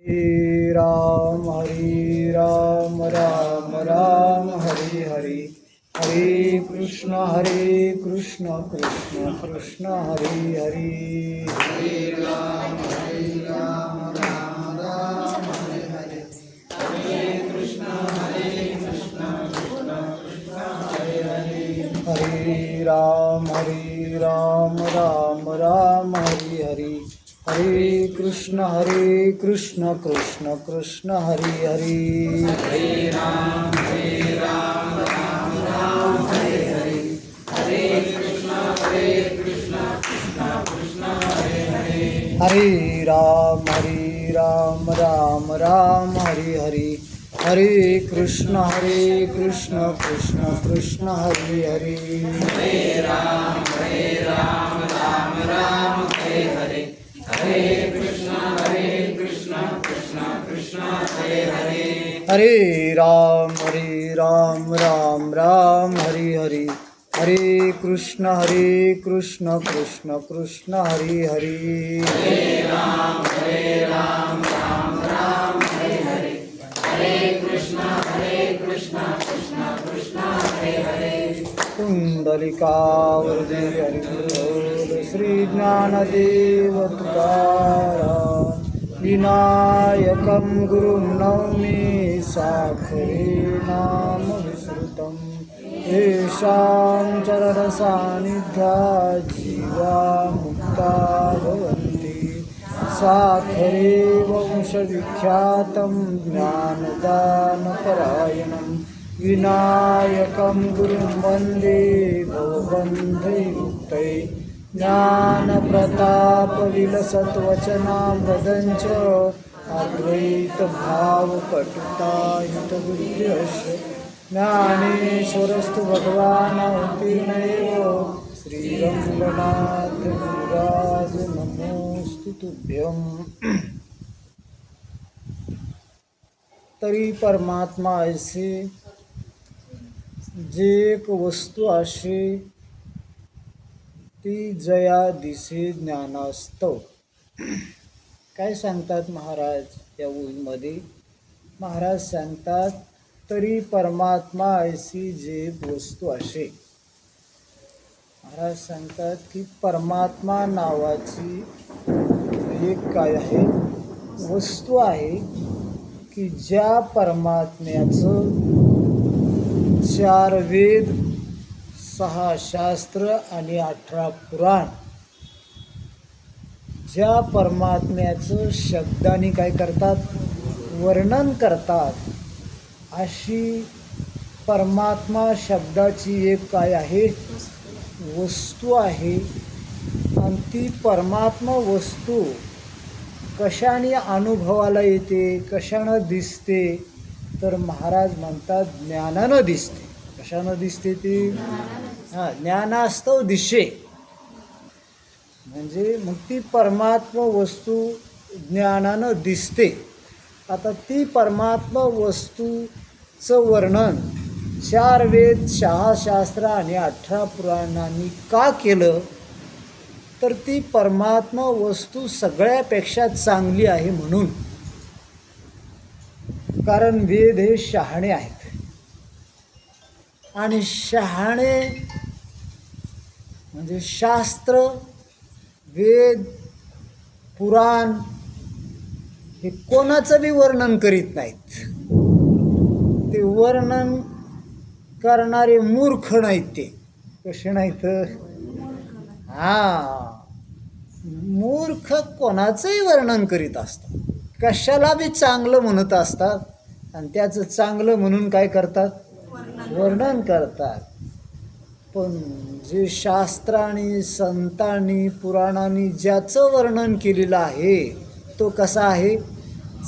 हरे राम राम राम हरे हरे हरे कृष्ण कृष्ण कृष्ण हरे हरे हरे राम राम राम हरे हरे हरे कृष्ण कृष्ण कृष्ण हरे हरे हरे राम राम राम हरे हरे हरे कृष्ण कृष्ण कृष्ण हरे हरे हरे राम राम राम हरे हरे हरे कृष्ण कृष्ण कृष्ण हरे हरे हरे राम राम राम हरे हरे हरे कृष्ण कृष्ण कृष्ण हरे हरे हरे राम राम राम हरे हरे हरे कृष्ण कृष्ण कृष्ण हरे हरे हरे राम राम हरे हरे हरे कृष्ण कृष्ण कृष्ण हरे हरे हरे राम राम हरे हरे हरे कृष्ण कृष्ण कृष्ण हरे हरे कुंडलिकावरदे हरिप्रभो श्री ज्ञानदेव तुकाराम विनायकं गुरुं नौमि साक्षरे नाम विस्मृतं येषां चरणसान्निध्यात् जीवा मुक्ता भवन्ति साक्षरे वंशविख्यातं ज्ञानदानपरायणं विनायकं गुरुं वन्दे भवबन्धयुक्तये ज्ञानप्रतापविलसत्वचनामृतञ्च अद्वैतभावपटुतायुतबुद्ध्यश्च ज्ञानेश्वरस्तु भगवान् अवतीर्णेव श्रीरङ्गनाथ गुरुराज नमोऽस्तु तुभ्यं। तरी परमात्मा ऐसे जे एक वस्तू अशी ती जया दिसे ज्ञानास्तव. काय सांगतात महाराज या ओळीमध्ये? महाराज सांगतात तरी परमात्मा ऐसी जे वस्तू असे. महाराज सांगतात की परमात्मा नावाची एक काय आहे वस्तू आहे की ज्या परमात्म्याचं 4 वेद 6 शास्त्र आणि 18 पुराण ज्या परमात्म्याचं शब्दाने काय करतात वर्णन करतात अशी परमात्मा शब्दाची एक काय आहे वस्तू आहे. आणि ती परमात्मा वस्तू कशाने अनुभवाला येते कशानं दिसते तर महाराज म्हणतात ज्ञानानं दिसते. कशानं दिसते ती? ज्ञानास्तव दिशे. म्हणजे मग ती परमात्मा वस्तू ज्ञानानं दिसते. आता ती परमात्मा वस्तूचं वर्णन 4 वेद 6 शास्त्र आणि 18 पुराणांनी का केलं तर ती परमात्मा वस्तू सगळ्यापेक्षा चांगली आहे म्हणून. कारण वेद हे शहाणे आहेत आणि शहाणे म्हणजे शास्त्र वेद पुराण हे कोणाचं बी वर्णन करीत नाहीत. ते वर्णन करणारे मूर्ख नाहीत. ते कसे नाहीत? मूर्ख कोणाचंही वर्णन करीत असतात. कशाला बी चांगलं म्हणत असतात आणि त्याचं चांगलं म्हणून काय करतात वर्णन करतात. पण जे शास्त्रांनी संतांनी पुराणांनी ज्याचं वर्णन केलेलं आहे तो कसा आहे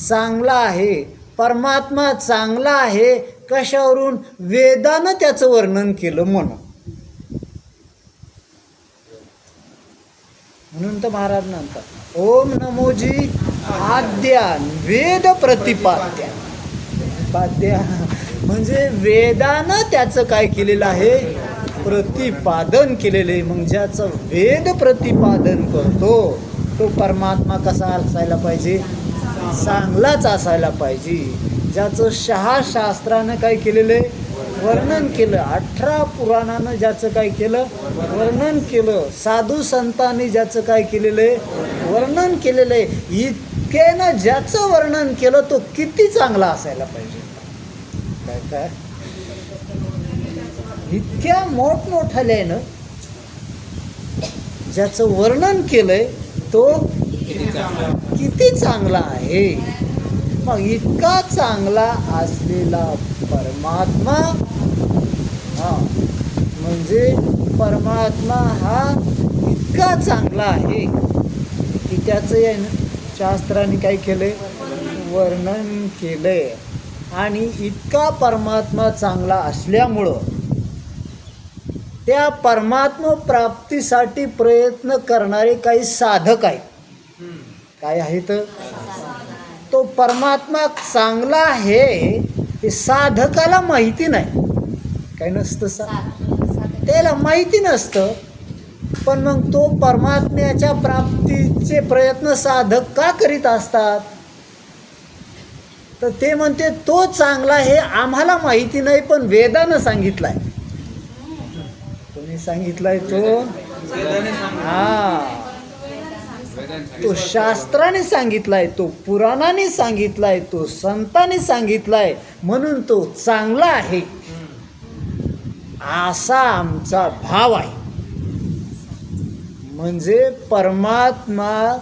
चांगला आहे. परमात्मा चांगला आहे कशावरून वेदानं त्याचं वर्णन केलं म्हणून तर महाराज म्हणतात ओम नमोजी आद्या वेद प्रतिपाद्या. म्हणजे वेदानं त्याचं काय केलेलं आहे प्रतिपादन केलेले. मग ज्याचं वेद प्रतिपादन करतो तो परमात्मा कसा असायला पाहिजे चांगलाच असायला पाहिजे. ज्याचं शास्त्रानं काय केलेलं आहे, वर्णन केलं. 18 पुराणानं ज्याचं काय केलं, वर्णन केलं. साधू संतांनी ज्याचं काय केलेलं आहे, वर्णन केलेलं आहे. इतक्यानं ज्याचं वर्णन केलं तो किती चांगला असायला पाहिजे. काय काय इतक्या मोठमोठ्याल्यानं ज्याचं वर्णन केलंय तो किती चांगला आहे. मग इतका चांगला असलेला परमात्मा, म्हणजे परमात्मा हा इतका चांगला आहे की त्याचं आहे ना शास्त्राने काय केलंय, वर्णन केलंय. आणि इतका परमात्मा चांगला असल्यामुळं त्या परमात्मा प्राप्तीसाठी प्रयत्न करणारे काही साधक आहेत. काय आहेत, तो परमात्मा चांगला आहे हे साधकाला माहिती नाही. काय नसतं, त्याला माहिती नसतं. पण मग तो परमात्म्याच्या प्राप्तीचे प्रयत्न साधक का करीत असतात, तर ते म्हणते तो चांगला हे आम्हाला माहिती नाही पण वेदानं सांगितलाय. कोणी सांगितलाय तो, तो शास्त्राने सांगितलाय, तो पुराणाने सांगितलाय, तो संतांनी सांगितलाय, म्हणून तो चांगला आहे असा आमचा भाव आहे. म्हणजे परमात्मा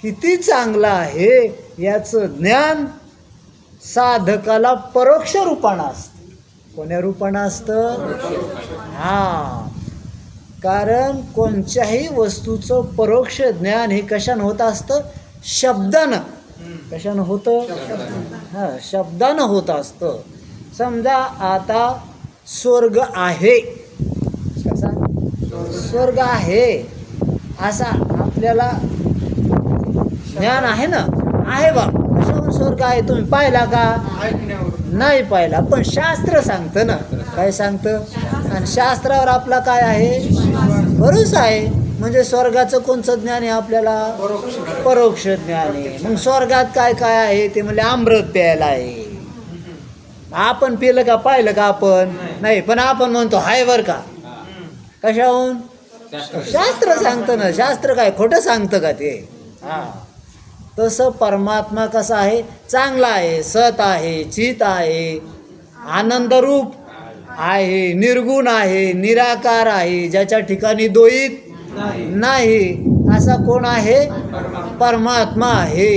किती चांगला आहे याचं ज्ञान साधकाला परोक्ष रूपानं असतं. कोण्या रूपानं असतं, कारण कोणत्याही वस्तूचं परोक्ष ज्ञान हे कशानं होत असतं, शब्दानं. कशानं होतं, शब्दानं होत असतं. समजा आता स्वर्ग आहे, कसा स्वर्ग आहे असा आपल्याला ज्ञान आहे ना, आहे बा कशावर स्वर्ग आहे, तुम्ही पाहिला का, नाही पाहिला, पण शास्त्र सांगतं ना. काय सांगतं, आणि शास्त्रावर आपला काय आहे, भरोसा आहे. म्हणजे स्वर्गाचं कोणचं ज्ञान आहे आपल्याला, परोक्ष ज्ञान आहे. मग स्वर्गात काय काय आहे ते म्हणजे अमृत प्यायला आहे. आपण पिलं का, पाहिलं का आपण, नाही, पण आपण म्हणतो हाय बर का. कशाहून, शास्त्र सांगतं ना. शास्त्र काय खोटं सांगतं का ते. तसं परमात्मा कसा आहे, चांगला आहे, सत आहे, चित आहे, आनंदरूप आहे, निर्गुण आहे, निराकार आहे, ज्याच्या ठिकाणी द्वैत नाही, असा कोण आहे, परमात्मा आहे.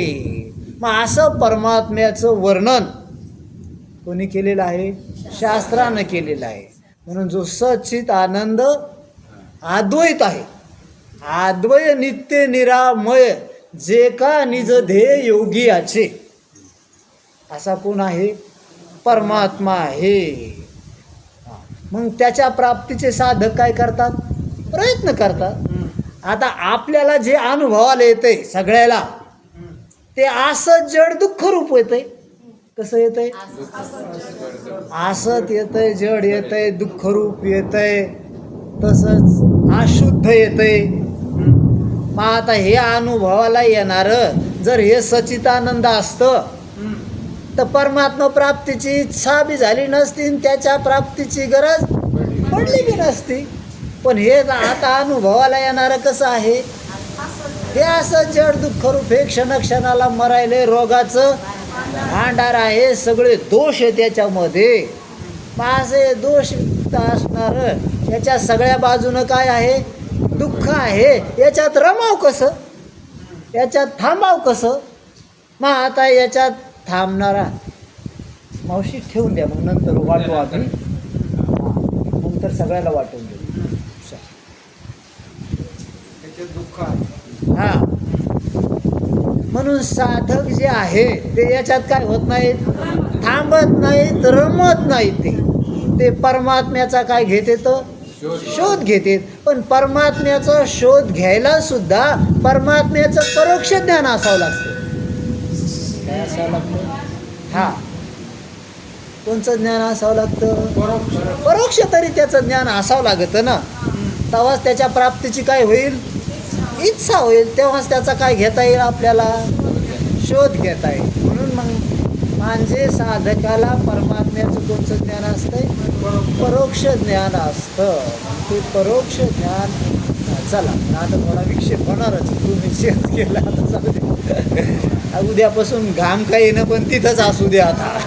मग असं परमात्म्याचं वर्णन कोणी केलेलं आहे, शास्त्रानं केलेलं आहे. म्हणून जो सच्चित आनंद अद्वैत आहे, अद्वय नित्य निरामय, जे का निज ध्येय योगी याचे, असा कोण आहे, परमात्मा आहे. मग त्याच्या प्राप्तीचे साधक काय करतात, प्रयत्न करतात. आता आपल्याला जे अनुभवाला येतंय सगळ्याला, ते असं जड दुःख रूप येतंय. कसं येतंय, असत येतंय, जड येतंय, दुःख रूप येतंय, तसंच अशुद्ध येतंय. मग आता हे अनुभवाला येणारं जर हे सच्चिदानंद असतं तर परमात्मा प्राप्तीची इच्छा बी झाली नसती, त्याच्या प्राप्तीची गरज पडली बी नसती. पण हे आता अनुभवाला येणारं कसं आहे, हे असं जड दुःख रूप हे क्षणाला मरायले, रोगाचं भांडार आहे, सगळे दोष आहे त्याच्यामध्ये. असे दोष असणारं याच्या सगळ्या बाजूनं काय आहे, दुःख आहे. याच्यात रमाव कसं, याच्यात थांबाव कसं. मग आता याच्यात थांबणारा, मावशी ठेवून द्या, मग नंतर वाटू आम्ही, नंतर सगळ्याला वाटून देऊ. म्हणून साधक जे आहे ते याच्यात काय होत नाहीत, थांबत नाहीत, रमत नाहीत. ते परमात्म्याचा काय घेते, तो शोध घेते. पण परमात्म्याचा शोध घ्यायला सुद्धा परमात्म्याचं परोक्ष ज्ञान असावं लागतं. काय असावं लागतं, कोणचं ज्ञान असावं लागतं, परोक्ष तरी त्याचं ज्ञान असावं लागतं ना. तेव्हाच त्याच्या प्राप्तीची काय होईल, इच्छा होईल. तेव्हाच त्याचा काय घेता येईल आपल्याला, शोध घेता येईल. म्हणून मग म्हणजे साधकाला परमात्म्याचं कोणचं ज्ञान असतंय? परोक्ष ज्ञान असतं. ते परोक्ष ज्ञान. चला आता थोडा विक्षेप होणारच, तुम्ही शेअर केला आता जाऊ दे. उद्यापासून घाम काही येणं पण तिथंच असू द्या आता.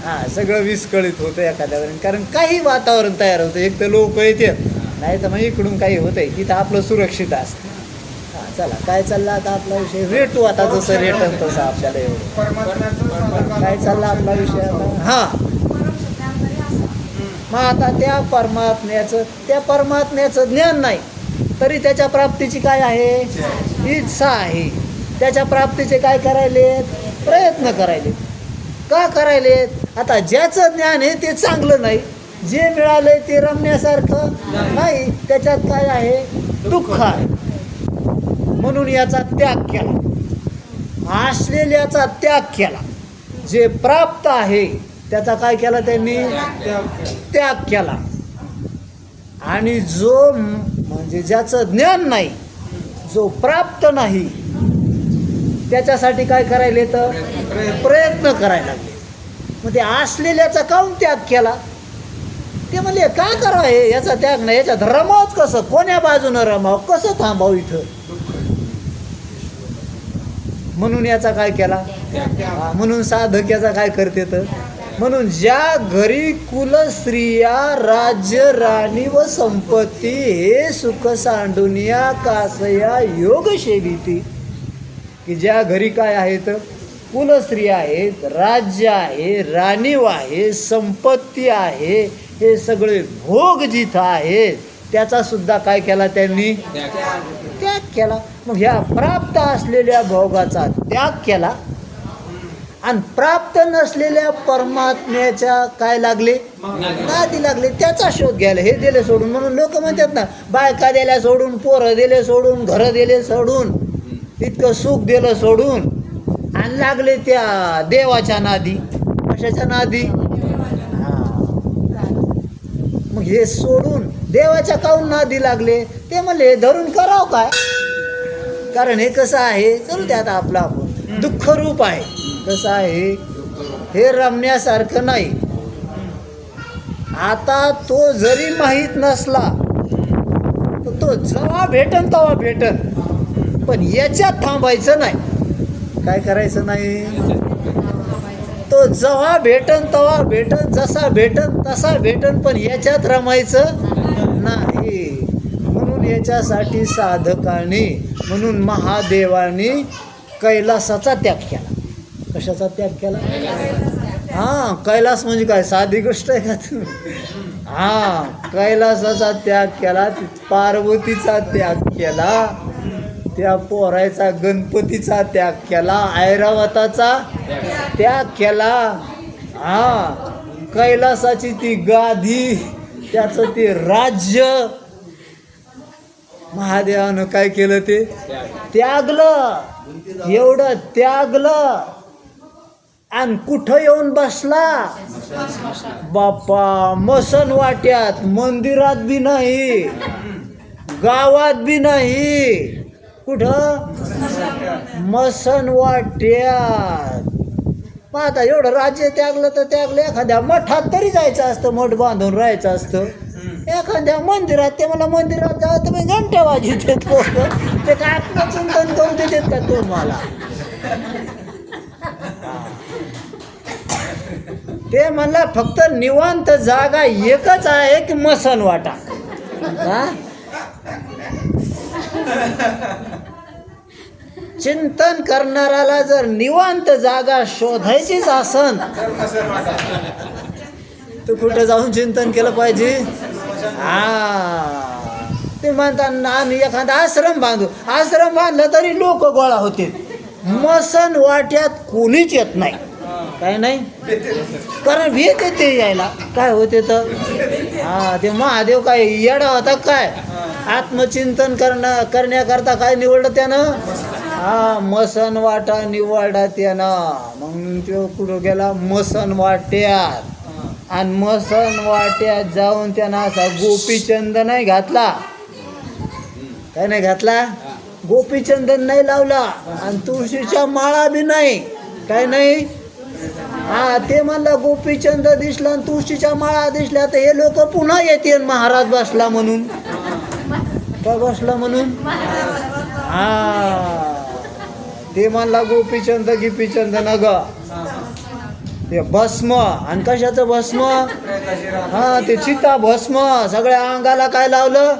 हां, सगळं विस्कळीत होतं एखाद्यावरून, कारण काही वातावरण तयार होतं. एक तर लोक येतात, नाही तर मग इकडून काही होतं आहे, तिथं आपलं सुरक्षित असतं. हां, चला काय चाललं आता आपला विषय? रेटू आता जसं रेटन तसं आपल्याला एवढं काय चाललं आपला विषय आता? हां, मग आता त्या परमात्म्याचं ज्ञान नाही तरी त्याच्या प्राप्तीची काय आहे? इच्छा आहे. त्याच्या प्राप्तीचे काय करायलेत? प्रयत्न करायलेत. का करायलेत? आता ज्याचं ज्ञान आहे ते चांगलं नाही, जे मिळालंय ते रमण्यासारखं नाही, त्याच्यात काय आहे? दुःख आहे. म्हणून याचा त्याग केला, असलेल्याचा त्याग केला. जे प्राप्त आहे त्याचा काय केला त्यांनी? त्याग केला. आणि जो म्हणजे ज्याचं ज्ञान नाही, जो प्राप्त नाही, त्याच्यासाठी काय करायला येतं? प्रयत्न करायला लागले. मग ते असलेल्याचा काहून त्याग केला? ते म्हणले का करावं हे? याचा त्याग नाही, याच्यात रमावच कसं? कोण्या बाजूनं रमाव? कसं थांबावं इथं? म्हणून याचा काय केला? म्हणून साधक याचा काय करते तर? म्हणून ज्या घरी कुल स्त्रिया, राज्य, राणी व संपत्ती हे सुख सांडुनिया कासया योग सेविती, की ज्या घरी काय आहेत? कुलस्त्री आहेत, राज्य आहे, राणीव आहे, संपत्ती आहे, हे सगळे भोग जिथं आहेत त्याचा सुद्धा काय केला त्यांनी? त्याग केला. मग ह्या प्राप्त असलेल्या भोगाचा त्याग केला आणि प्राप्त नसलेल्या परमात्म्याच्या काय लागले? नादी लागले. त्याचा शोध घ्यायला. हे दिले सोडून. म्हणून लोक म्हणतात ना, बायका दिल्या सोडून, पोरं दिले सोडून, घरं दिले सोडून, इतकं सुख दिलं सोडून आणि लागले त्या देवाच्या नादी. कशाच्या नादी? मग हे सोडून देवाच्या काहून नादी लागले? ते म्हणले धरून करावं काय? कारण हे कसं आहे? करू द्या आता आपलं आपण. दुःख रूप आहे. कसं आहे? हे रमण्यासारखं नाही. आता तो जरी माहीत नसला तर तो जेव्हा भेटन तेव्हा भेटन, पण याच्यात थांबायचं नाही. काय करायचं नाही? तो जेव्हा भेटन तेव्हा भेटन, जसा भेटन तसा भेटन, पण याच्यात रमायचं नाही. म्हणून याच्यासाठी साधकाने, म्हणून महादेवाने कैलासाचा त्याग केला. कशाचा त्याग केला? हां, कैलास म्हणजे काय साधी गोष्ट आहे का तू? हां, कैलासाचा त्याग केला, पार्वतीचा त्याग केला, त्या पोरायचा गणपतीचा त्याग केला, ऐरावताचा त्याग केला. हां, कैलासाची ती गादी, त्याचं ते राज्य महादेवानं काय केलं? ते त्यागलं. एवढं त्यागलं आणि कुठं येऊन बसला? बाप्पा, मसन वाट्यात. मंदिरात बी नाही, गावात बी नाही. कुठं? मसन वाट्यात. मग आता एवढं राज्य त्यागलं तर त्यागलं. एखाद्या मठात तरी जायचं असतं, मठ बांधून राहायचं असतं. एखाद्या मंदिरात, ते मला मंदिरात जावं तुम्ही घंट्या वाजवत लोक, ते काय आत्मचिंतन करू देतात का तुम्हाला? ते म्हणला फक्त निवांत जागा एकच आहे की मसन वाटा. चिंतन करणाऱ्याला जर निवांत जागा शोधायचीच असन तर कुठे जाऊन चिंतन केलं पाहिजे? ते म्हणतात आम्ही एखादा आश्रम बांधू. आश्रम बांधला तरी लोक गोळा होते. मसन वाट्यात कोणीच येत नाही. काय नाही? कारण भीत येते यायला. काय होते तर? ते महादेव काय येडा होता काय? आत्मचिंतन करण्याकरता काय निवडलं त्यानं? मसन वाटा निवडा त्यानं. मग तो कुठं गेला? मसन वाट्यात. आणि मसन वाट्यात जाऊन त्यानं असा गोपीचंद नाही घातला. काय नाही घातला? गोपीचंदन नाही लावला आणि तुळशीच्या माळा बी नाही. काय नाही? हा, ते म्हणलं गोपीचंद दिसला आणि तुळशीच्या माळा दिसल्या तर हे लोक पुन्हा येतील महाराज बसला म्हणून. काय बसला म्हणून? हा, ते म्हणला गोपीचंद गिपीचंद न ग, ते भस्म. आणि कशाचं भस्म? हा, ते चिता भस्म. सगळ्या अंगाला काय लावलं?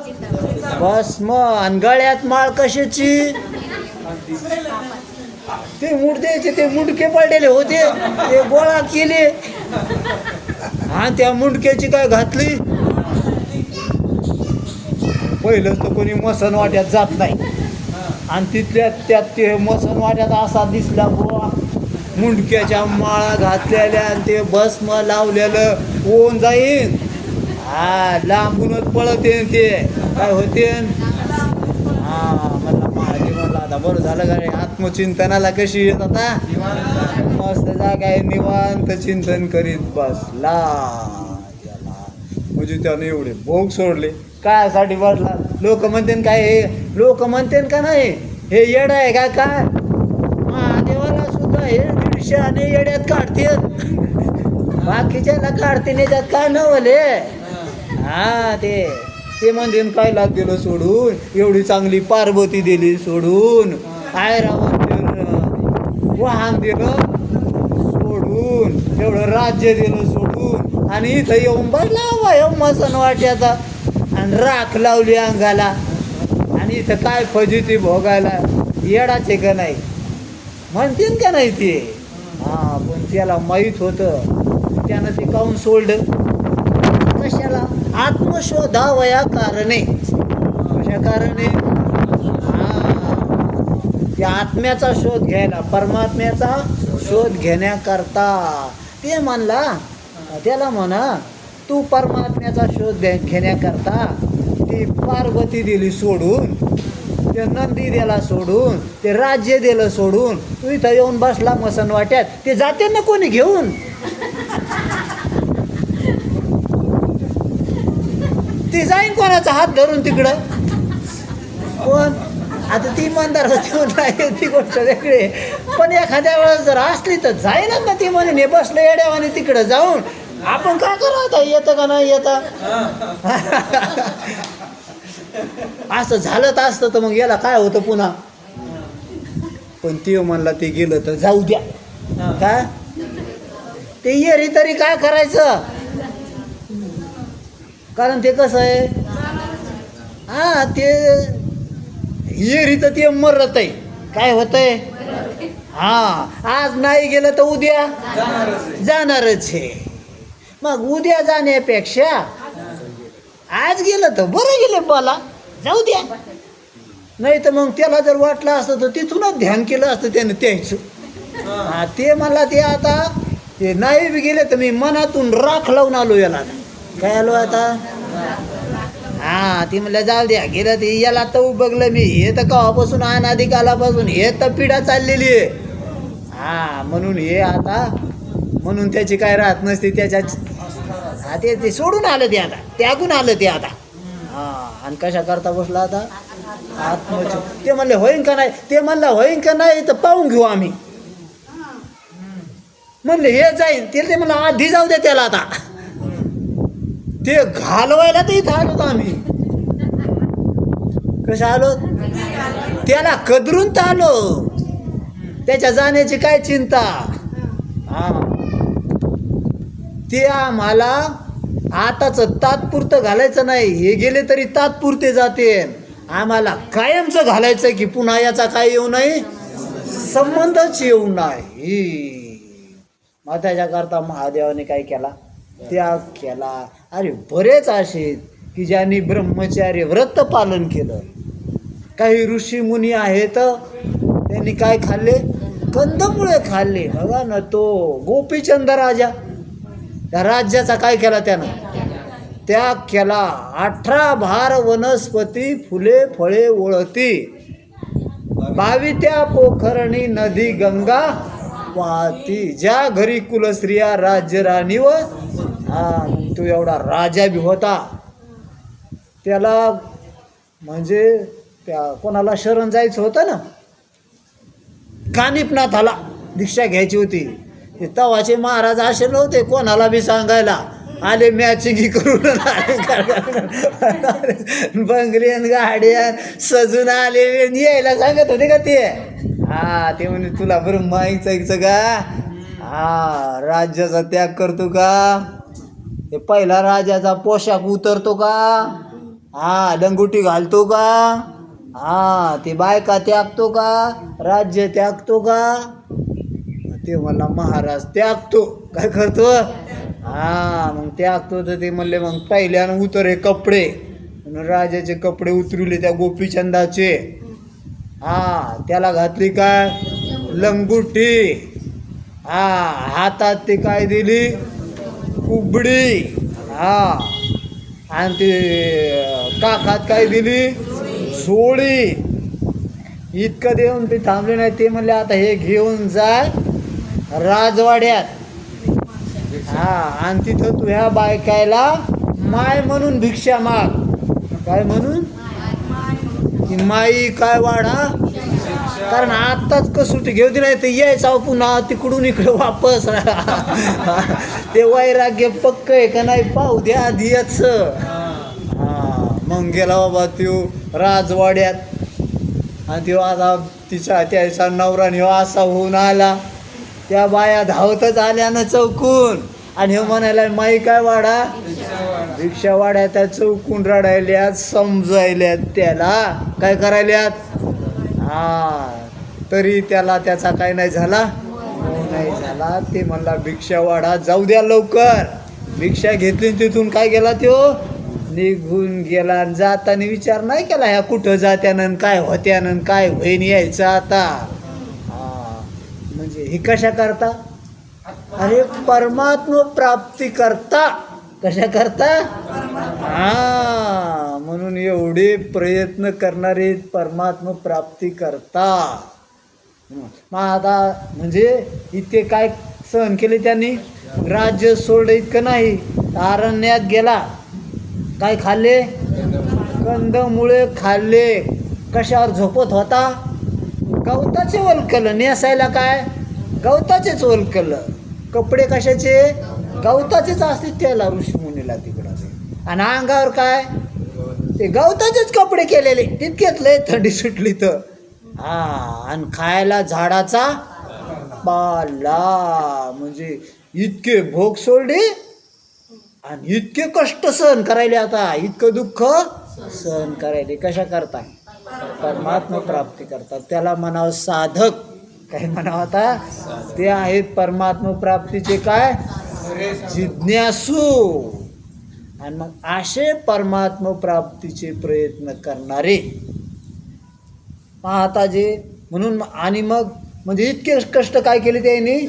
भस्म. आणि गळ्यात माळ कशाची? ते मुडद्याचे ते मुंडके पडलेले होते, ते गोळा केले. हा, त्या मुंडक्याची काय घातली? पहिलंच तर कोणी मसन वाट्यात जात नाही आणि तिथल्या त्यात ते मसन वाट्यात असा दिसला बुवा, मुंडक्याच्या माळा घातलेल्या आणि ते भस्म लावलेलं होऊन जाईन. हा, लांबूनच पळत येईन ते. काय होते? हा, मला महादेव म्हणला आता बरं झालं का रे, आत्मचिंतनाला कशी येत आता? मस्त जागा आहे, निवांत चिंतन करीत बसला. म्हणजे त्याने एवढे भोग सोडले. कायसाठी बसला? लोक म्हणते काय हे? लोक म्हणते का नाही हे येड आहे का? काय महादेवाला सुद्धा हे 150 आणि येड्यात काढते, बाकीच्याला काढते त्याच्यात काय नवले. हा, ते म्हणते काय लाग दिलं सोडून, एवढी चांगली पार्वती दिली सोडून, ऐरावत वाहन दिलं सोडून, एवढं राज्य दिलं सोडून, आणि इथं येऊन बसला मसन वाट्याचा आणि राख लावली अंगाला, आणि इथं काय फजिती भोगायला. येडाचे का नाही म्हणतील का नाही ते? हा, पण त्याला माहीत होतं, त्यानं ते काऊन सोडलं? कशाला? आत्मशोधावया कारणे. कशा कारणे? त्या आत्म्याचा शोध घ्यायला, परमात्म्याचा शोध घेण्याकरता. ते म्हणला त्याला म्हणा, तू परमात्म्याचा शोध घेण्याकरता ती पार्वती दिली सोडून, ते नंदी दिला सोडून, ते राज्य दिलं सोडून, तू इथं येऊन बसला मसन वाट्यात. ते जाते ना कोणी घेऊन? ती जाईन कोणाचा हात धरून तिकडं? कोण? आता ती मंदार नाही, ती गोष्ट वेगळी. पण एखाद्या वेळेस जर असली तर जाईनच ना ती, म्हणून हे बसलं येड्यावाने तिकडं जाऊन. आपण काय करू आता? येतं का नाही येतं? असं झालं असतं तर मग याला काय होतं पुन्हा? पण ते म्हणला ते गेलं तर जाऊ द्या. काय ते येरी तरी काय करायचं? कारण ते कसं आहे, हा, ते येरी तर ते मरत आहे. काय होतंय? हा, आज नाही गेलं तर उद्या जाणारच आहे. मग उद्या जाण्यापेक्षा आज गेलं तर बरं गेलं, मला जाऊ द्या. नाही तर मग त्याला जर वाटलं असतं तर तिथूनच ध्यान केलं असतं त्यानं त्याचं. हा, ते मला ते आता ते नाही बी गेले तर मी मनातून राख लावून आलो याला. काय आलो आता? हा, ती म्हणलं जाऊ द्या, गेलं ते याला तर बघलं मी. हे तर केव्हापासून अनादी कालापासून हे तर पिढा चाललेली आहे. हा, म्हणून हे आता, म्हणून त्याची काय राहत नसते त्याच्यात. हा, ते सोडून आलं ते आता, त्यागून आलं ते आता. हा, आणि कशा करता बसला आता? आत्मच. ते म्हणले होईन का नाही? ते म्हणलं होईन का नाही तर पाहून घेऊ आम्ही. म्हणले हे जाईन ते म्हणलं आधी जाऊ दे त्याला आता. ते घालवायला तर इथं आलो आम्ही. कशा आलो? त्याला कदरून तर आलो. त्याच्या जाण्याची काय चिंता? हा, ते आम्हाला आताच तात्पुरतं घालायचं नाही. हे गेले तरी तात्पुरते जाते. आम्हाला कायमचं घालायचं की पुन्हा याचा काय येऊ नये, संबंधच येऊ नाही. मग त्याच्याकरता महादेवाने काय केला? त्याग केला. अरे बरेच असे की ज्यांनी ब्रह्मचार्य व्रत पालन केलं. काही ऋषीमुनी आहेत, त्यांनी काय खाल्ले? कंदमुळे खाल्ले. बघा ना, तो गोपीचंद राजा, त्या राज्याचा काय केला त्यानं? त्याग केला. 18 भार वनस्पती फुले फळे ओळती, 22 त्या पोखरणी नदी गंगा वाहती. ज्या घरी कुलस्त्रिया राज्य राणी व तो एवढा राजा बी होता. त्याला म्हणजे त्या कोणाला शरण जायचं होतं ना, कानिपनाथाला दीक्षा घ्यायची होती. ते तवाचे महाराज असे नव्हते कोणाला बी सांगायला, आले मॅचिंग करून बंगल्यान गाड्यान सजून आले, यायला सांगत होते का ते. हा ते म्हणे तुला बरं माहीत का, हा राज्याचा त्याग करतो का, ते पहिला राजाचा पोशाख उतरतो का, हा लंगोटी घालतो का, हा ते बायका त्यागतो का, राज्य त्यागतो का. ते म्हणला महाराज त्यागतो. काय करतो, हा मग त्यागतो. तर ते म्हणले मग पहिल्यानं उतरे कपडे, राजाचे कपडे उतरवले त्या गोपीचंदाचे. हा त्याला घातली काय लंगोटी, हा हातात ते काय दिली कुबडी, हा आणि ते काखात काय दिली झोळी. इतकं देऊन ते थांबले नाही. ते म्हणले आता हे घेऊन जाय राजवाड्यात, हा आणि तिथं तू ह्या बायकायला माय म्हणून भिक्षा माग. काय म्हणून, की माई काय वाढा, कारण आत्ताच कसोटी घेऊ नाही तर यायचा पुन्हा तिकडून इकडे वापस. ते वैराग्य पक्क आहे का नाही पाहू द्या आधी याच. हा मग गेला बाबा त्यो राजवाड्यात, आणि त्यो आता तिचा त्याचा नवरा ह्यो असा होऊन आला. त्या बाया धावतच आल्या ना चौकून, आणि ह्यो म्हणायला माई काय वाडा भिक्षा वाड्या. त्या चौकून रडायल्यात, समजायल्यात त्याला, काय करायल्यात, हा तरी त्याला त्याचा काय नाही झाला, नाही झाला. ते म्हणला भिक्षा वाडा जाऊ द्या लवकर. भिक्षा घेतली तिथून काय गेला त्यो निघून गेला. जाताना विचार नाही केला ह्या कुठं जात्यानं काय होत्यानं काय होईन यायचं आता. हा म्हणजे हे कशा करता, अरे परमात्मा प्राप्ती करता. कशा करता, हा म्हणून एवढे प्रयत्न करणारे परमात्मा प्राप्ती करता. मग आता म्हणजे इतके काय सहन केले त्यांनी, राज्य सोडलं इतकं नाही, अरण्यात गेला, काय खाल्ले कंदमुळे खाल्ले. कशावर झोपत होता, गवताचे वलकलं, नेसायला काय गवताचेच वलकलं, कपडे कशाचे गवताचेच असते त्याला ऋषीमुनीला तिकडं. आणि अंगावर काय ते गवताचेच कपडे केलेले, तितकेच लय थंडी सुटली तर. हा आणि खायला झाडाचा पाला. म्हणजे इतके भोग सोडले आणि इतके कष्ट सहन करायले. आता इतकं दुःख सहन करायले कशा करता, परमात्मा प्राप्ती करतात. त्याला म्हणावं साधक. काय म्हणावं आता, ते आहेत परमात्मा प्राप्तीचे काय जिज्ञासू. आणि मग असे परमात्मा प्राप्तीचे प्रयत्न करणारे पाहता जे. म्हणून आणि मग म्हणजे इतके कष्ट काय केले त्यांनी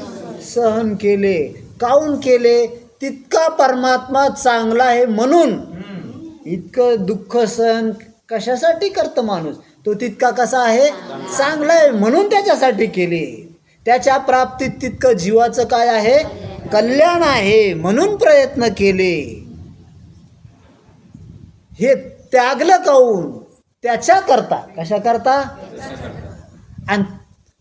सहन केले. काऊन केले, तितका परमात्मा चांगला आहे म्हणून. इतकं दुःख सहन कशासाठी करतं माणूस, तो तितका कसा आहे चांगला आहे म्हणून त्याच्यासाठी केले. त्याच्या प्राप्तीत तितकं जीवाचं काय आहे कल्याण आहे म्हणून प्रयत्न केले. हे त्यागलं काऊन, त्याच्या करता. कशा करता, आणि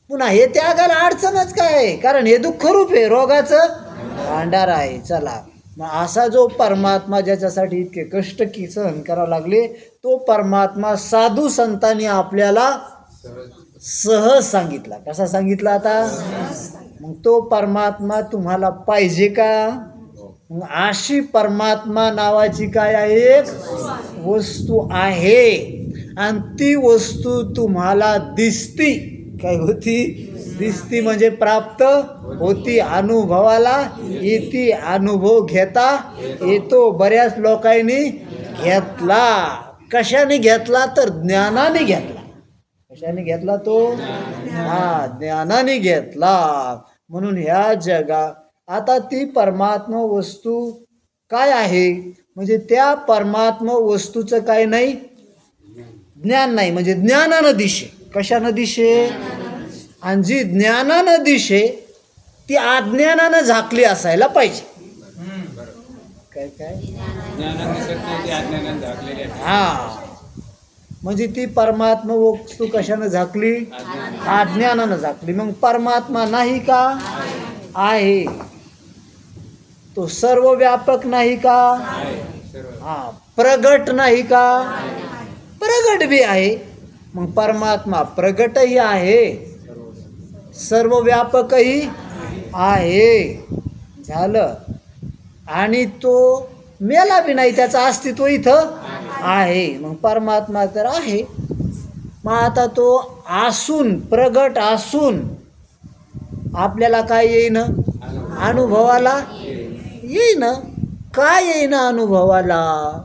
पुन्हा हे त्यागाला अडचणच काय, कारण हे दुःखरूप आहे, रोगाचं भांडार आहे. चला मग असा जो परमात्मा ज्याच्यासाठी इतके कष्ट की सहन करावं लागले, तो परमात्मा साधू संतांनी आपल्याला सहज सांगितला. कसा सांगितला आता, मग तो परमात्मा तुम्हाला पाहिजे का, मग अशी परमात्मा नावाची काय आहे एक वस्तू आहे, आणि ती वस्तू तुम्हाला दिसती. काय होती, दिसती म्हणजे प्राप्त होती, अनुभवाला येती, अनुभव घेता येतो. बऱ्याच लोकांनी घेतला. कशाने घेतला तर ज्ञानाने घेतला. कशाने घेतला तो, हा ज्ञानाने घेतला. म्हणून ह्या जगा आता ती परमात्मा वस्तू काय आहे, म्हणजे त्या परमात्मा वस्तूचं काय नाही ज्ञान नाही, म्हणजे ज्ञानानं दिशे. कशानं दिशे, आणि जी ज्ञानानं दिशे ती अज्ञानानं झाकली असायला पाहिजे. काय काय, हा म्हणजे ती परमात्मा वस्तू कशानं झाकली? अज्ञानानं झाकली. मग परमात्मा नाही का? आहे. तो सर्व व्यापक नाही का? हा. प्रगट नाही का? प्रगट बी आहे. मग परमात्मा प्रगटही आहे, सर्व व्यापकही आहे. झालं. आणि तो मेला बी नाही, त्याचं अस्तित्व इथं आहे. मग परमात्मा तर आहे. मग आता तो असून, प्रगट असून आपल्याला काय येईन? अनुभवाला येईन. काय येईन अनुभवाला?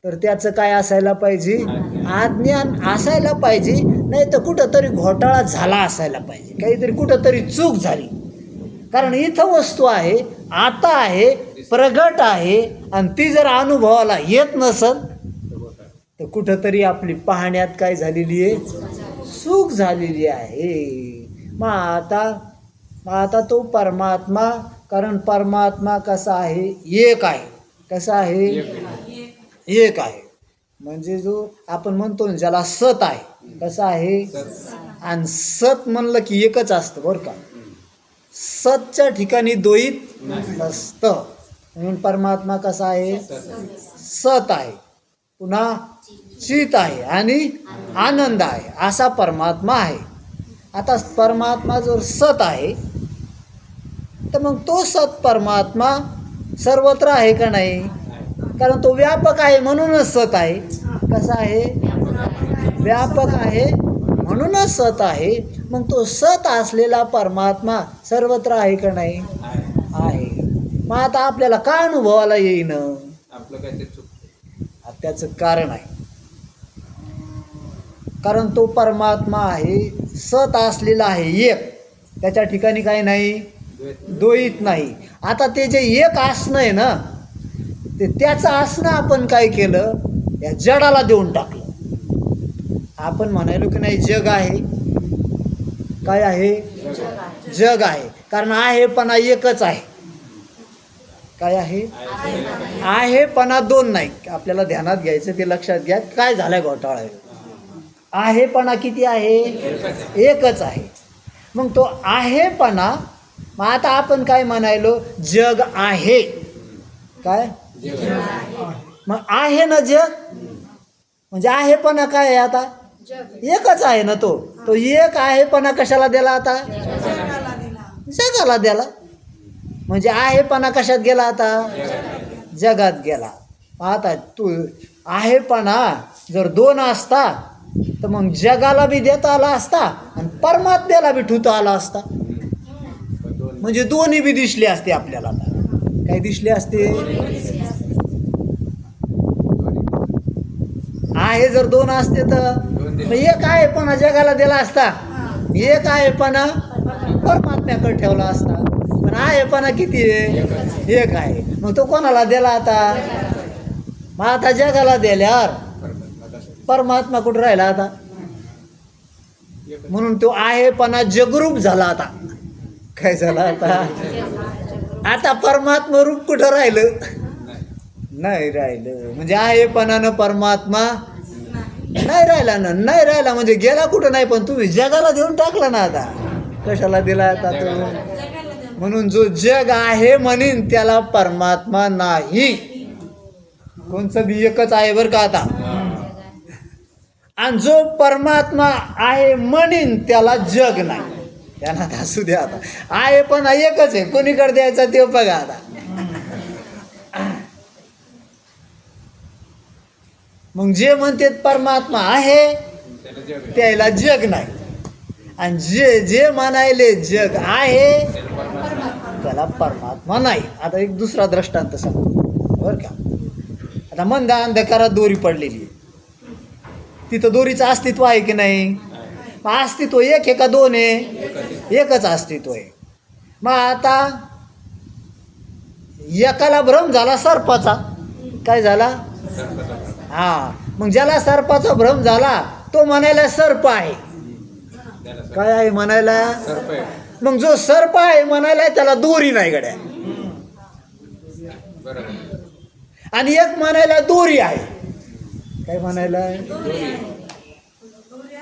तर त्याचं काय असायला पाहिजे? अज्ञान असायला पाहिजे. नाही तर कुठंतरी घोटाळा झाला असायला पाहिजे, काहीतरी कुठंतरी चूक झाली. कारण इथं वस्तू आहे, आता आहे, प्रगट आहे, आणि ती जर अनुभवाला येत नसल तर कुठंतरी आपली पाहण्यात काय झालेली आहे? चूक झालेली आहे. मग आता तो परमात्मा, कारण परमात्मा कसा आहे? एक आहे. कसा आहे? एक आहे. म्हणजे जो आपण म्हणतो ना, ज्याला सत आहे. कसा आहे? आणि सत म्हणलं की एकच असतं बरं का. सतच्या ठिकाणी द्वैत नसतं. म्हणून परमात्मा कसा आहे? सत आहे, पुन्हा चित आहे आणि आनंद आहे, असा परमात्मा आहे. आता परमात्मा जर सत आहे तर मग तो सत परमात्मा सर्वत्र आहे का नाही? कारण तो व्यापक आहे म्हणूनच सत आहे. कसा आहे? व्यापक आहे म्हणूनच सत आहे. मग तो सत असलेला परमात्मा सर्वत्र आहे का नाही? आहे. मग आता आपल्याला काय अनुभवाला येईन? त्याचं कारण आहे. कारण तो परमात्मा आहे, सत असलेला आहे, एक. त्याच्या ठिकाणी काय नाही? द्वैत नाही. आता ते जे एक असणं आहे ना, ते त्याचं असणं आपण काय केलं? या जडाला देऊन टाकलं. आपण म्हणायलो की नाही जग आहे. काय आहे? जग आहे. कारण आहेपणा एकच आहे. काय आहे? आहेपणा दोन नाही. आपल्याला ध्यानात घ्यायचं, ते लक्षात घ्या. काय झालंय घोटाळा? आहेपणा किती आहे? एकच आहे. मग तो आहेपणा, मग आता आपण काय म्हणायलो? जग आहे. काय? मग आहे ना जग, म्हणजे आहेपणा काय आहे? आता एकच आहे ना तो. तो एक आहेपणा कशाला दिला? आता जगाला दिला. म्हणजे आहेपणा कशात गेला? आता जगात गेला. आता तू आहेपणा जर दोन असता तर मग जगाला बी देता आला असता आणि परमात्म्याला बी ठुता आला असता. म्हणजे दोन्ही बी दिसले असते आपल्याला. आता काय दिसले असते? आहे जर दोन असते तर एक आहेपणा जगाला दिला असता, एक आहेपणा परमात्म्याकडे ठेवला असता. पण आहेपणा किती आहे? एक आहे. मग तो कोणाला दिला आता? मग आता जगाला दिल्यावर परमात्मा कुठं राहिला आता? म्हणून तो आहेपणा जगरूप झाला. आता काय झाला? आता परमात्मा रूप कुठं राहिलं? नाही राहिलं. म्हणजे आहेपणानं परमात्मा नाही राहिला ना. नाही राहिला म्हणजे गेला कुठं नाही, पण तुम्ही जगाला देऊन टाकला ना. आता कशाला दिला आता तो? म्हणून जो जग आहे म्हणीन त्याला परमात्मा नाही. कोणचं बी एकच आहे बरं का आता. आणि जो परमात्मा आहे म्हणीन त्याला जग नाही. त्यांना असू द्या. आता आहे पण एकच आहे, कोणीकडे द्यायचा ते बघा. आता मग जे म्हणते परमात्मा आहे त्याला जग नाही, आणि जे म्हणायले जग आहे त्याला परमात्मा नाही. आता एक दुसरा दृष्टांत सांगतो बरं का. आता मंद अंधकारात दोरी पडलेली आहे, तिथं दोरीचं अस्तित्व आहे की नाही? अस्तित्व एक आहे का दोन आहे? एकच अस्तित्व आहे. मग आता एकाला भ्रम झाला सर्पाचा. काय झाला? हा. मग ज्याला सर्पाचा भ्रम झाला तो म्हणायला सर्प आहे. काय आहे म्हणायला? मग जो सर्प आहे म्हणायला त्याला दोरी नाही गड्या. आणि एक म्हणायला दोरी आहे. काय म्हणायला?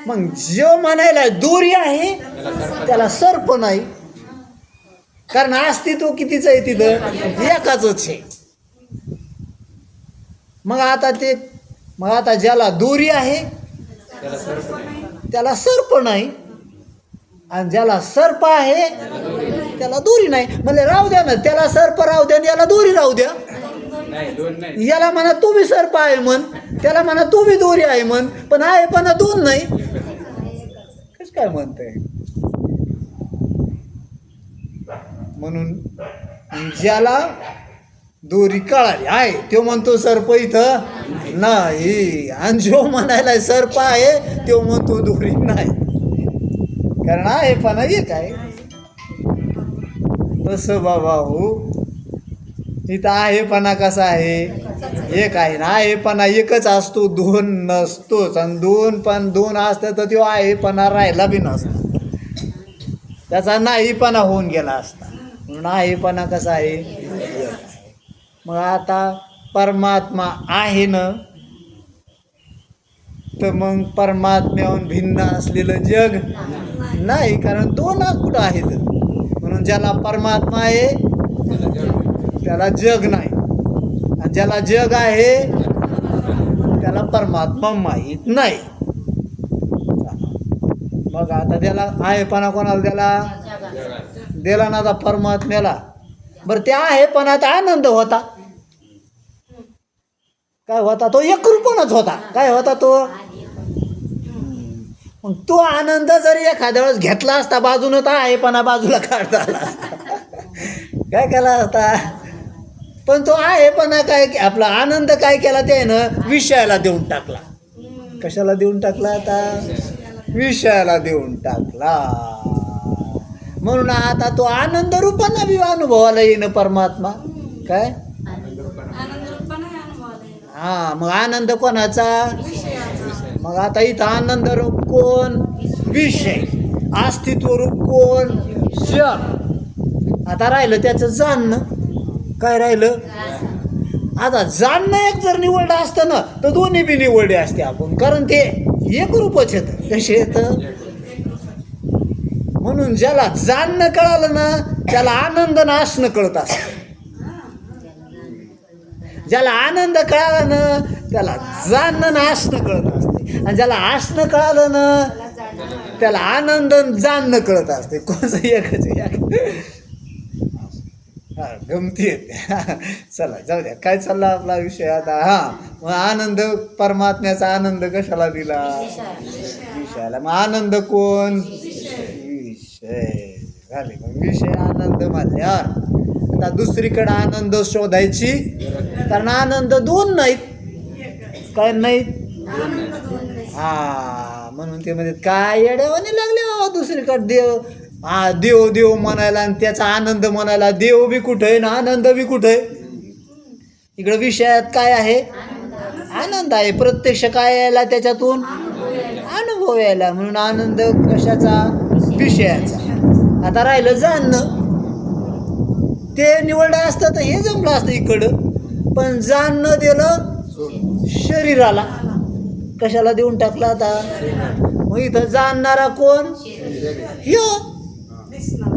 मग जो म्हणायला दोरी आहे त्याला सर्प नाही, कारण अस्तित्व कितीच आहे तिथं? एकाच आहे. मग आता ज्याला दोरी आहे त्याला सर्प नाही, आणि ज्याला सर्प आहे त्याला दोरी नाही. म्हणजे राहू द्या ना, त्याला सर्प राहू द्या, याला दोरी राहू द्या. याला म्हणा तू बी सर्प आहे म्हण, त्याला म्हणा तू बी दोरी आहे म्हण, पण आहे पण दोन नाही. कस काय म्हणतंय? म्हणून ज्याला दोरी कळाली आहे तो म्हणतो सर्प इथं नाही, आणि जो म्हणायला सर्प आहे तो म्हणतो दोरी नाही, कारण आहे पण एक आहे. तसं बाबा हो, इथं आहेपणा कसा आहे? एक आहे ना. आहेपणा एकच असतो, दोन नसतोच. आणि दोन असतं तर तो आहेपणा राहिला बी नसतो, त्याचा नाहीपणा होऊन गेला असता. म्हणून आहेपणा कसा आहे? मग आता परमात्मा आहे ना, तर मग परमात्म्याहून भिन्न असलेलं जग नाही, कारण दोन कुठं आहेत. म्हणून ज्याला परमात्मा आहे त्याला जग नाही, आणि ज्याला जग आहे त्याला परमात्मा माहीत नाही. मग आता त्याला आहेपणा कोणाला दिला ना? आता परमात्म्याला. बरं, त्या आहेपणात आनंद होता. काय होता? तो एकरूपणच होता. काय होता तो? मग तो आनंद जरी एखाद्या वेळेस घेतला असता बाजूनं, तर आहेपणा बाजूला काढता आला असता. काय केला असता? पण तो आहेपणा काय, आपला आनंद काय केला त्यानं? विषयाला देऊन टाकला. कशाला देऊन टाकला? आता विषयाला देऊन टाकला. म्हणून आता तो आनंद रूपानं बी अनुभवाला येणं परमात्मा. काय? हा, मग आनंद कोणाचा? मग आता इथं आनंद रूप कोण? विषय. अस्तित्व रूप कोण? जग. आता राहिलं त्याचं जाणणं. काय राहिलं? आता जाणणं एक जर निवडलं असतं ना, तर दोन्ही बी निवडले असते आपण, कारण ते एक रूपच येतं. कसे येतं? म्हणून ज्याला जाणणं कळालं ना त्याला आनंद नाशणं कळत असतं. ज्याला आनंद कळाला ना त्याला जाणणं नाशणं कळत असते, आणि ज्याला आसणं कळालं ना त्याला आनंद जाणणं कळत असते. कोणचं? एकच आहे. हा, गमती येते. चला जाऊ द्या, काय चालला आपला विषय आता? हा, मग आनंद, परमात्म्याचा आनंद कशाला दिला? विषयाला. मग आनंद कोण? विषय झाले. मग विषय आनंद म्हणल्यावर आता दुसरीकडे आनंद शोधायची, कारण आनंद दोन नाहीत. काय नाहीत? हा, म्हणून ते म्हणजे काय येड्यावाने लागले बाबा दुसरीकडे देव. हा, देव म्हणायला आणि त्याचा आनंद म्हणायला. देव बी कुठं आहे ना आनंद बी कुठं आहे? इकडं विषयात काय आहे? आनंद आहे. प्रत्यक्ष काय यायला त्याच्यातून? अनुभव यायला. म्हणून आनंद कशाचा? विषयाचा. आता राहिलं जाणणं. ते निवडलं असतं तर हे जमलं असतं इकडं, पण जाणणं दिलं शरीराला. कशाला देऊन टाकला आता? मग इथं जाणणारा कोण? ह्यो.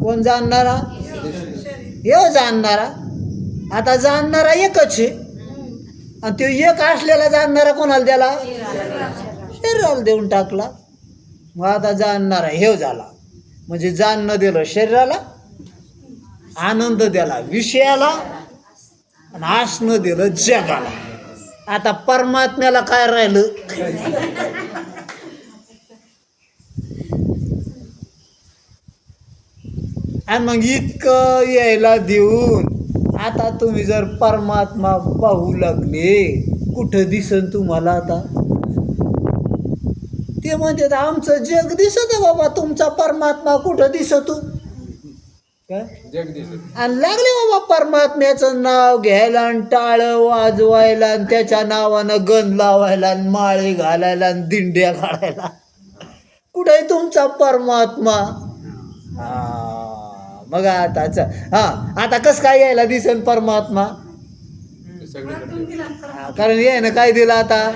कोण जाणणारा? ह्यो जाणणारा. आता जाणणारा एकच आहे, आणि तो एक असलेला जाणणारा कोणाला द्याला? शरीराला देऊन टाकला. मग आता जाणणारा ह्यो झाला. म्हणजे जाणणं दिलं शरीराला, आनंद दिला विषयाला, आणि आसनं दिलं जगाला. आता परमात्म्याला काय राहिलं? आणि मग इतकं यायला देऊन आता तुम्ही जर परमात्मा पाहू लागले, कुठं दिसन तुम्हाला? आता ते म्हणतात आमचं जग दिसत बाबा, तुमचा परमात्मा कुठं दिसतो? काय? आणि लागले बाबा परमात्म्याचं नाव घ्यायला, आणि टाळं वाजवायला, आणि त्याच्या नावानं गंध लावायला, आणि माळे घालायला, आणि दिंड्या काढायला. कुठे आहे तुमचा परमात्मा? मग आताच आता कसं काय यायला दिसेल परमात्मा? कारण यायनं काय दिलं आता?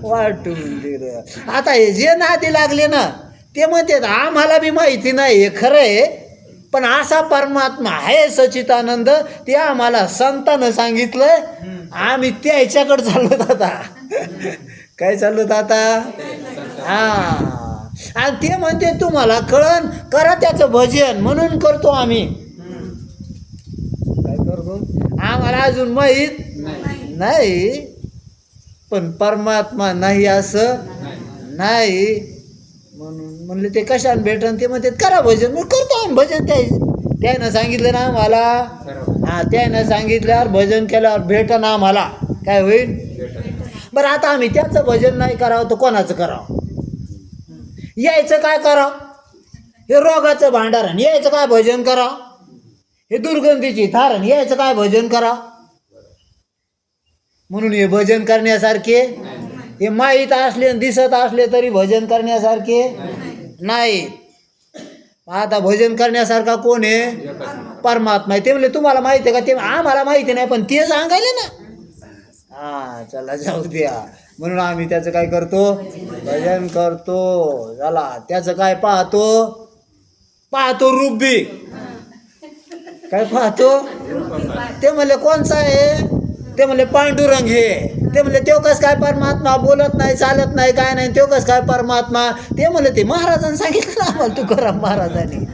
वाटून दिलं. आता हे जे नादी लागले ना ते म्हणतात आम्हाला बी माहिती नाही हे खरं आहे, पण असा परमात्मा आहे सच्चिदानंद ते आम्हाला संतानं सांगितलं, आम्ही त्याच्याकडे चाललो आता. काय चाललो आता? हा. आणि ते म्हणते तुम्हाला कळण, करा त्याचं भजन, म्हणून करतो आम्ही. काय करतो? आम्हाला अजून माहीत नाही, पण परमात्मा नाही असं नाही. म्हणून म्हणले ते कशाने भेटन? ते म्हणते करा भजन. मग करतो आम्ही भजन. त्यानं सांगितलं ना आम्हाला. हां, त्यानं सांगितल्यावर भजन केल्यावर भेटन आम्हाला. काय होईल? बरं, आता आम्ही त्याचं भजन नाही करावं तर कोणाचं करावं? यायचं काय करावं? हे रोगाचं भांडारण यायचं काय भजन करावं? हे दुर्गंधीची थारण यायचं काय भजन करावं? म्हणून हे भजन करण्यासारखे, हे माहीत असले दिसत असले तरी भजन करण्यासारखे नाही. आता भजन करण्यासारखा कोण आहे? परमात्मा आहे. ते म्हणले तुम्हाला माहिती आहे का? ते आम्हाला माहिती नाही, पण ते सांगायले ना. हां, चला जाऊ द्या. म्हणून आम्ही त्याचं काय करतो? भजन करतो. झाला. त्याचं काय पाहतो? रूप बी. काय पाहतो? ते म्हणले कोणचा आहे? ते म्हणले पांडुरंग हे. ते म्हणले तेव कस काय परमात्मा? बोलत नाही, चालत नाही, काय नाही, तेव कस काय परमात्मा? ते म्हणले ते महाराजांनी सांगितलं आम्हाला, तुकाराम महाराजांनी.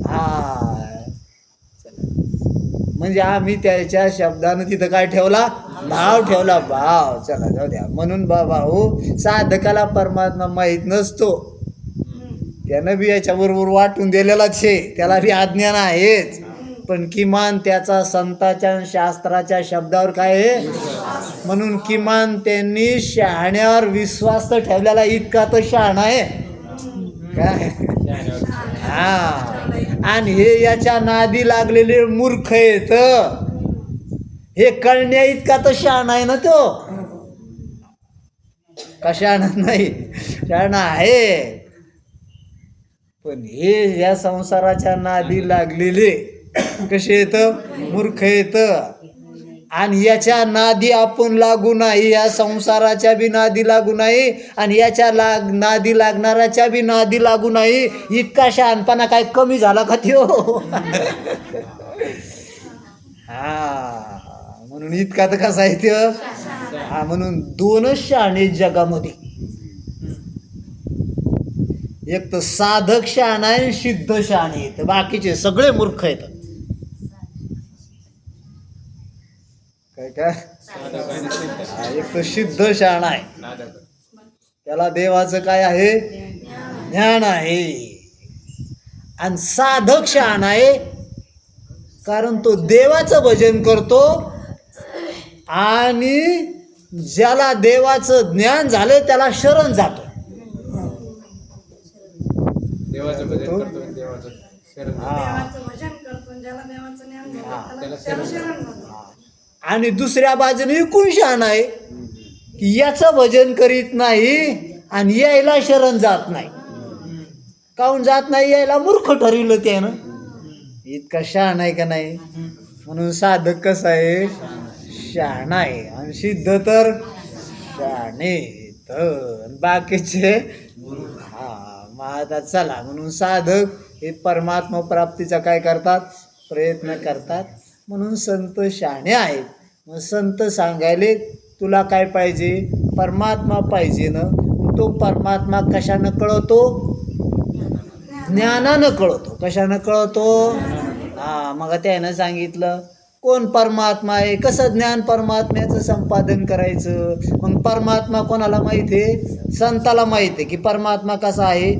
हा, म्हणजे आम्ही त्याच्या शब्दानं तिथं काय ठेवला? भाव ठेवला. भाव. चला जाऊ द्या. म्हणून बाबा हो, साधकाला परमात्मा माहीत नसतो. त्यानं बी याच्याबरोबर वाटून दिलेलाच आहे, त्याला बी अज्ञान आहेच, पण किमान त्याचा संतांच्या शास्त्राच्या शब्दावर काय आहे. म्हणून किमान त्यांनी शहाण्यावर विश्वास तर ठेवलेला, इतका तर शहाणा आहे काय. हा, आणि हे याच्या नादी लागलेले मूर्ख आहेत. हे कळण्या इतका तर शहाणा आहे ना तो. का शहाणा नाही? शहाणा आहे. पण हे या संसाराच्या नादी लागलेले कसे येत? मूर्ख येत. आणि याच्या नादी आपण लागू नाही, या संसाराच्या बी नादी लागू नाही, आणि याच्या नादी लागणाऱ्याच्या बी नादी लागू नाही. इतका शहाणपणा काय कमी झाला का त्यो? हा, म्हणून इतका तर कसा आहे त्यो. हा, म्हणून दोनच शहाणे जगामध्ये, एक तर साधक शहाणा आहे, सिद्ध शहाणे आहेत, बाकीचे सगळे मूर्ख आहेत. काय एक तर सिद्ध शहाणा आहे, त्याला देवाचं काय आहे? ज्ञान आहे. आणि साधक शहाणा आहे, कारण तो देवाचं भजन करतो, आणि ज्याला देवाचं ज्ञान झालंय त्याला शरण जातो. देवाचं भजन करतो, देवाचं शरण जातो. आणि दुसऱ्या बाजूने एकूण शहाणा आहे की याचं भजन करीत नाही आणि यायला शरण जात नाही. काहून जात नाही? यायला मूर्ख ठरविलं त्यानं. इतका शहाणा आहे का नाही? म्हणून साधक कसा आहे? शहाणा आहे. आणि सिद्ध तर शहाणे तर बाकीचे. हा, मग आता चला, म्हणून साधक हे परमात्मा प्राप्तीचा काय करतात? प्रयत्न करतात. म्हणून संत शहाणे आहेत. मग संत सांगायले तुला काय पाहिजे? परमात्मा पाहिजे ना. तो परमात्मा कशानं कळवतो? ज्ञानानं कळवतो. कशानं कळवतो? हा, मग त्यानं सांगितलं कोण परमात्मा आहे, कसं ज्ञान परमात्म्याचं संपादन करायचं. मग परमात्मा कोणाला माहिती आहे? संताला माहिती आहे की परमात्मा कसा आहे?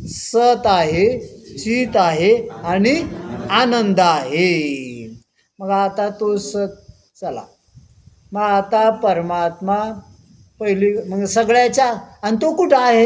सत आहे, चित आहे आणि आनंद आहे. मग आता तो सत, चला मग आता परमात्मा पहिली, मग सगळ्याच्या, आणि तो कुठं आहे?